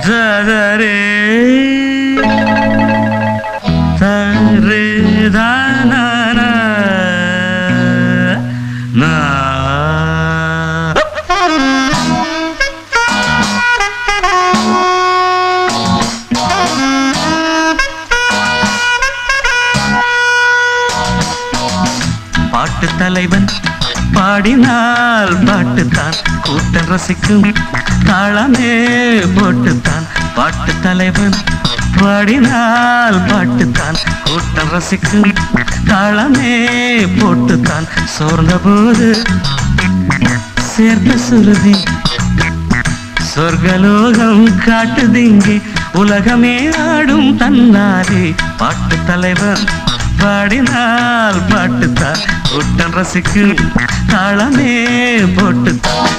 ஜரே தரே தானா நா. பாட்டு தலைவன் பாடினால் பாட்டுத்தான் கூட்டம் ரசிக்கும் தாளமே போட்டுத்தான். பாட்டு தலைவன் பாடினால் பாட்டுத்தான் கூட்டம் ரசிக்கும் தாளமே போட்டுத்தான். சோர்ந்த போது சேர்ந்த சுருதி சொர்க்கலோகம் காட்டுதிங்கே உலகமே ஆடும் தன்னாலே. பாட்டு தலைவன் பாடினால் பாட்டுத்தான் கூட்டம் ரசிக்கும் தாளமே போட்டுத்தான்.